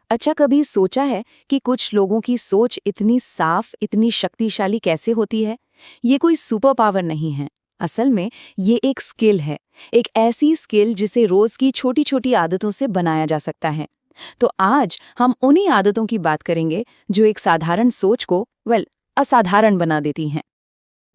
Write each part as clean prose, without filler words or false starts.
अच्छा, कभी सोचा है कि कुछ लोगों की सोच इतनी साफ, इतनी शक्तिशाली कैसे होती है? ये कोई सुपर पावर नहीं है। असल में ये एक स्किल है। एक ऐसी स्किल जिसे रोज की छोटी-छोटी आदतों से बनाया जा सकता है। तो आज हम उन्हीं आदतों की बात करेंगे जो एक साधारण सोच को असाधारण बना देती हैं।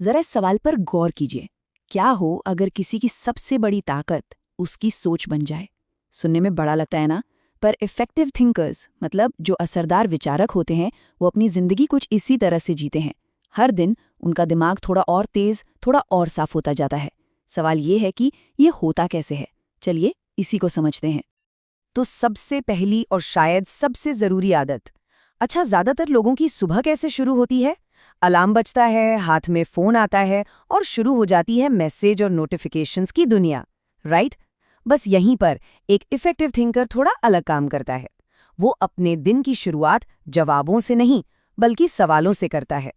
जरा इस सवाल पर गौर कीजिए। क्या हो अगर किसी की सबसे बड़ी ताकत उसकी सोच बन जाए? सुनने में बड़ा लगता है ना, पर इफेक्टिव थिंकर्स मतलब जो असरदार विचारक होते हैं, वो अपनी जिंदगी कुछ इसी तरह से जीते हैं। हर दिन उनका दिमाग थोड़ा और तेज, थोड़ा और साफ होता जाता है। सवाल ये है कि ये होता कैसे है? चलिए इसी को समझते हैं। तो सबसे पहली और शायद सबसे जरूरी आदत। अच्छा, ज्यादातर लोगों की सुबह कैसे शुरू होती है? अलार्म बजता है, हाथ में फोन आता है और शुरू हो जाती है मैसेज और नोटिफिकेशंस की दुनिया, राइट? बस यहीं पर एक इफेक्टिव थिंकर थोड़ा अलग काम करता है। वो अपने दिन की शुरुआत जवाबों से नहीं, बल्कि सवालों से करता है।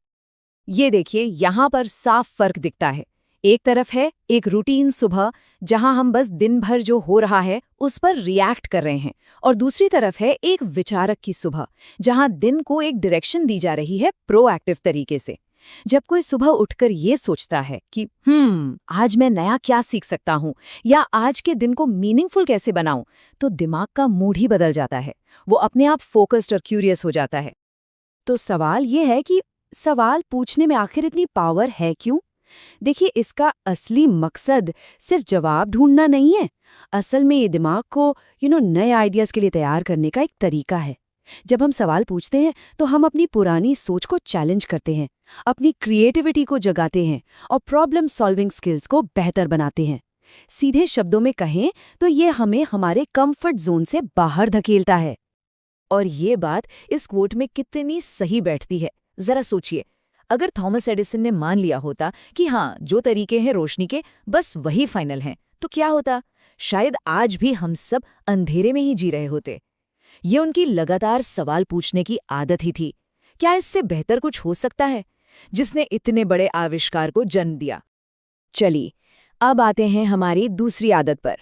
ये देखिए, यहाँ पर साफ फर्क दिखता है। एक तरफ है एक रूटीन सुबह, जहां हम बस दिन भर जो हो रहा है उस पर रिएक्ट कर रहे हैं, और दूसरी तरफ है एक विचारक की सुबह, जहां दिन को एक डायरेक्शन दी जा रही है प्रोएक्टिव तरीके से। जब कोई सुबह उठकर ये सोचता है कि आज मैं नया क्या सीख सकता हूँ, या आज के दिन को मीनिंगफुल कैसे बनाऊं, तो दिमाग का मूड ही बदल जाता है। वो अपने आप फोकस्ड और क्यूरियस हो जाता है। तो सवाल ये है कि सवाल पूछने में आखिर इतनी पावर है क्यों? देखिए, इसका असली मकसद सिर्फ जवाब ढूंढना नहीं है। असल में ये दिमाग को नए आइडियाज के लिए तैयार करने का एक तरीका है। जब हम सवाल पूछते हैं तो हम अपनी पुरानी सोच को चैलेंज करते हैं, अपनी क्रिएटिविटी को जगाते हैं और प्रॉब्लम सॉल्विंग स्किल्स को बेहतर बनाते हैं। सीधे शब्दों में कहें तो ये हमें हमारे कंफर्ट जोन से बाहर धकेलता है। और ये बात इस कोट में कितनी सही बैठती है। जरा सोचिए, अगर थॉमस एडिसन ने मान लिया होता कि हाँ, जो तरीके हैं रोशनी के, बस वही फाइनल हैं, तो क्या होता? शायद आज भी हम सब अंधेरे में ही जी रहे होते। ये उनकी लगातार सवाल पूछने की आदत ही थी। क्या इससे बेहतर कुछ हो सकता है, जिसने इतने बड़े आविष्कार को जन्म दिया? चलिए, अब आते हैं हमारी दूसरी आदत पर।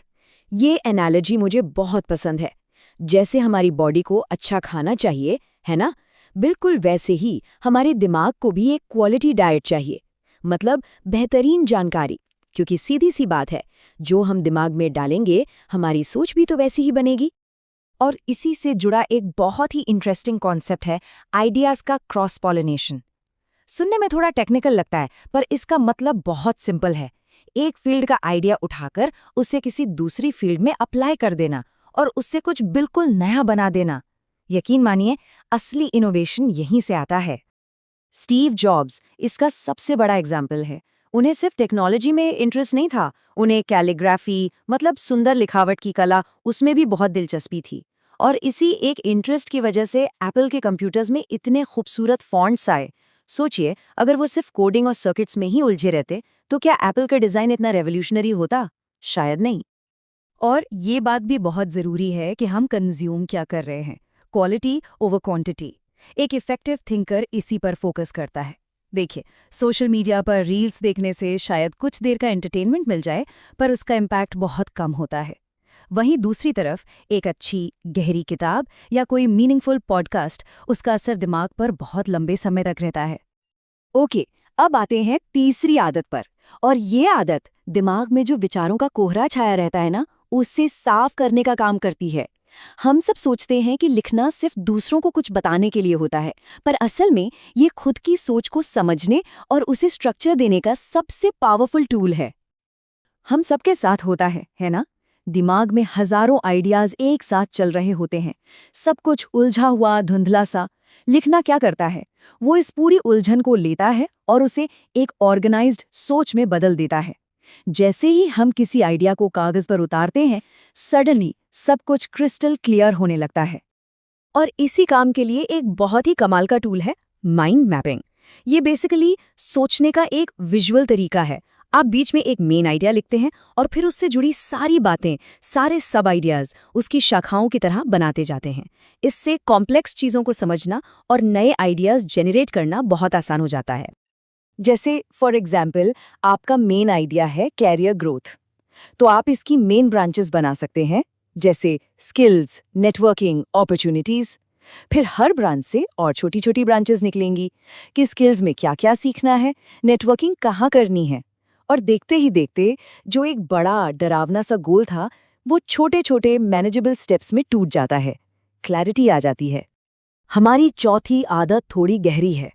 ये एनालॉजी मुझे बहुत पसंद है। जैसे हमारी बॉडी को अच्छा खाना चाहिए, है ना? बिल्कुल वैसे ही हमारे दिमाग को भी एक क्वालिटी डाइट चाहिए, मतलब बेहतरीन जानकारी। क्योंकि सीधी सी बात है, जो हम दिमाग में डालेंगे, हमारी सोच भी तो वैसी ही बनेगी। और इसी से जुड़ा एक बहुत ही इंटरेस्टिंग कॉन्सेप्ट है आइडियाज का क्रॉस पॉलिनेशन। सुनने में थोड़ा टेक्निकल लगता है, पर इसका मतलब बहुत सिंपल है। एक फील्ड का आइडिया उठाकर उसे किसी दूसरी फील्ड में अप्लाई कर देना और उससे कुछ बिल्कुल नया बना देना। यकीन मानिए, असली इनोवेशन यहीं से आता है। स्टीव जॉब्स इसका सबसे बड़ा एग्जाम्पल है। उन्हें सिर्फ टेक्नोलॉजी में इंटरेस्ट नहीं था, उन्हें कैलीग्राफी मतलब सुंदर लिखावट की कला, उसमें भी बहुत दिलचस्पी थी। और इसी एक इंटरेस्ट की वजह से एप्पल के कंप्यूटर्स में इतने खूबसूरत फॉन्ट्स आए। सोचिए, अगर वो सिर्फ कोडिंग और सर्किट्स में ही उलझे रहते, तो क्या एप्पल का डिज़ाइन इतना रेवोल्यूशनरी होता? शायद नहीं। और ये बात भी बहुत ज़रूरी है कि हम कंज्यूम क्या कर रहे हैं, क्वालिटी ओवर क्वांटिटी। एक इफेक्टिव थिंकर इसी पर फोकस करता है। देखिए, सोशल मीडिया पर रील्स देखने से शायद कुछ देर का एंटरटेनमेंट मिल जाए, पर उसका इम्पैक्ट बहुत कम होता है। वहीं दूसरी तरफ एक अच्छी गहरी किताब या कोई मीनिंगफुल पॉडकास्ट, उसका असर दिमाग पर बहुत लंबे समय तक रहता है। ओके, अब आते हैं तीसरी आदत पर। और ये आदत दिमाग में जो विचारों का कोहरा छाया रहता है ना, उससे साफ करने का काम करती है। हम सब सोचते हैं कि लिखना सिर्फ दूसरों को कुछ बताने के लिए होता है, पर असल में ये खुद की सोच को समझने और उसे स्ट्रक्चर देने का सबसे पावरफुल टूल है। हम सबके साथ होता है ना? दिमाग में हजारों आइडियाज एक साथ चल रहे होते हैं, सब कुछ उलझा हुआ, धुंधला सा। लिखना क्या करता है? वो इस पूरी उलझन को लेता है और उसे एक ऑर्गेनाइज्ड सोच में बदल देता है। जैसे ही हम किसी आइडिया को कागज पर उतारते हैं, सडनली सब कुछ क्रिस्टल क्लियर होने लगता है। और इसी काम के लिए एक बहुत ही कमाल का टूल है माइंड मैपिंग। ये बेसिकली सोचने का एक विजुअल तरीका है। आप बीच में एक मेन आइडिया लिखते हैं और फिर उससे जुड़ी सारी बातें, सारे सब आइडियाज उसकी शाखाओं की तरह बनाते जाते हैं। इससे कॉम्प्लेक्स चीज़ों को समझना और नए आइडियाज जेनरेट करना बहुत आसान हो जाता है। जैसे फॉर एग्जाम्पल, आपका मेन आइडिया है कैरियर ग्रोथ, तो आप इसकी मेन ब्रांचेस बना सकते हैं, जैसे स्किल्स, नेटवर्किंग, अपॉर्चुनिटीज। फिर हर ब्रांच से और छोटी छोटी ब्रांचेस निकलेंगी कि स्किल्स में क्या क्या सीखना है, नेटवर्किंग कहाँ करनी है। और देखते ही देखते जो एक बड़ा डरावना सा गोल था, वो छोटे छोटे मैनेजेबल स्टेप्स में टूट जाता है। क्लैरिटी आ जाती है। हमारी चौथी आदत थोड़ी गहरी है।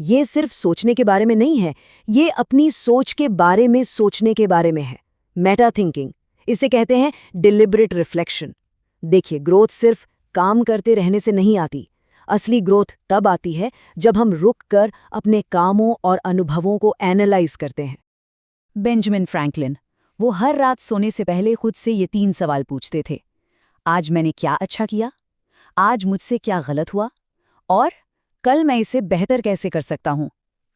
ये सिर्फ सोचने के बारे में नहीं है, ये अपनी सोच के बारे में सोचने के बारे में है। मेटा थिंकिंग, इसे कहते हैं डिलिबरेट रिफ्लेक्शन। देखिए, ग्रोथ सिर्फ काम करते रहने से नहीं आती। असली ग्रोथ तब आती है जब हम रुक कर अपने कामों और अनुभवों को एनालाइज करते हैं। बेंजामिन फ्रैंकलिन, वो हर रात सोने से पहले खुद से ये 3 सवाल पूछते थे। आज मैंने क्या अच्छा किया? आज मुझसे क्या गलत हुआ? और कल मैं इसे बेहतर कैसे कर सकता हूँ?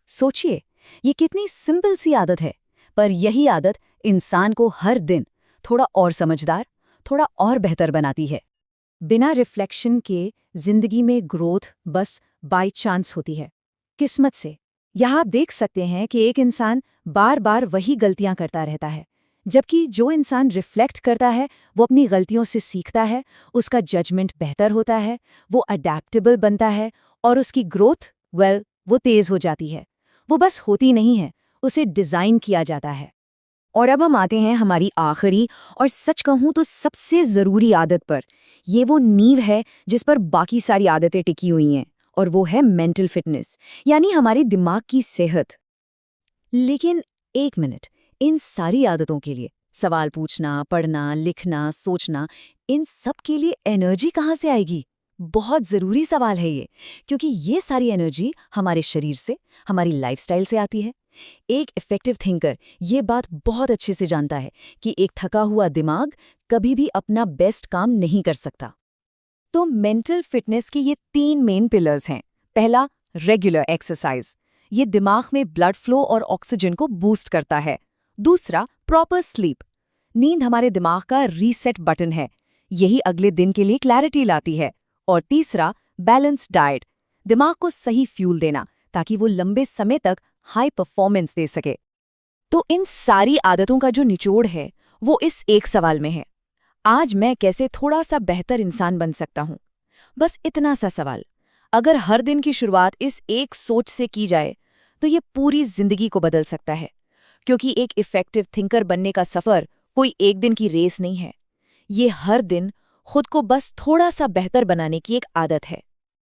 सोचिए, ये कितनी सिंपल सी आदत है, पर यही आदत इंसान को हर दिन थोड़ा और समझदार, थोड़ा और बेहतर बनाती है। बिना रिफ्लेक्शन के जिंदगी में ग्रोथ बस बाय चांस होती है, किस्मत से। यहाँ आप देख सकते हैं कि एक इंसान बार बार वही गलतियां करता रहता है, जबकि जो इंसान रिफ्लेक्ट करता है वो अपनी गलतियों से सीखता है, उसका जजमेंट बेहतर होता है, वो अडेप्टेबल बनता है और उसकी ग्रोथ वो तेज हो जाती है। वो बस होती नहीं है, उसे डिज़ाइन किया जाता है। और अब हम आते हैं हमारी आखिरी और सच कहूं तो सबसे ज़रूरी आदत पर। ये वो नींव है जिस पर बाकी सारी आदतें टिकी हुई हैं, और वो है मेंटल फिटनेस, यानी हमारे दिमाग की सेहत। लेकिन एक मिनट, इन सारी आदतों के लिए सवाल पूछना, पढ़ना, लिखना, सोचना, इन सब के लिए एनर्जी कहाँ से आएगी? बहुत ज़रूरी सवाल है ये, क्योंकि ये सारी एनर्जी हमारे शरीर से, हमारी लाइफस्टाइल से आती है। एक इफेक्टिव थिंकर ये बात बहुत अच्छे से जानता है कि एक थका हुआ दिमाग कभी भी अपना बेस्ट काम नहीं कर सकता। तो मेंटल फिटनेस के ये 3 मेन पिलर्स हैं। पहला, रेगुलर एक्सरसाइज। ये दिमाग में ब्लड फ्लो और ऑक्सीजन को बूस्ट करता है। दूसरा, प्रॉपर स्लीप। नींद हमारे दिमाग का रीसेट बटन है, यही अगले दिन के लिए क्लैरिटी लाती है। और तीसरा, बैलेंस डाइट। दिमाग को सही फ्यूल देना ताकि वो लंबे समय तक हाई परफॉर्मेंस दे सके। तो इन सारी आदतों का जो निचोड़ है वो इस एक सवाल में है, आज मैं कैसे थोड़ा सा बेहतर इंसान बन सकता हूँ? बस इतना सा सवाल। अगर हर दिन की शुरुआत इस एक सोच से की जाए तो ये पूरी जिंदगी को बदल सकता है, क्योंकि एक इफेक्टिव थिंकर बनने का सफर कोई एक दिन की रेस नहीं है। ये हर दिन खुद को बस थोड़ा सा बेहतर बनाने की एक आदत है।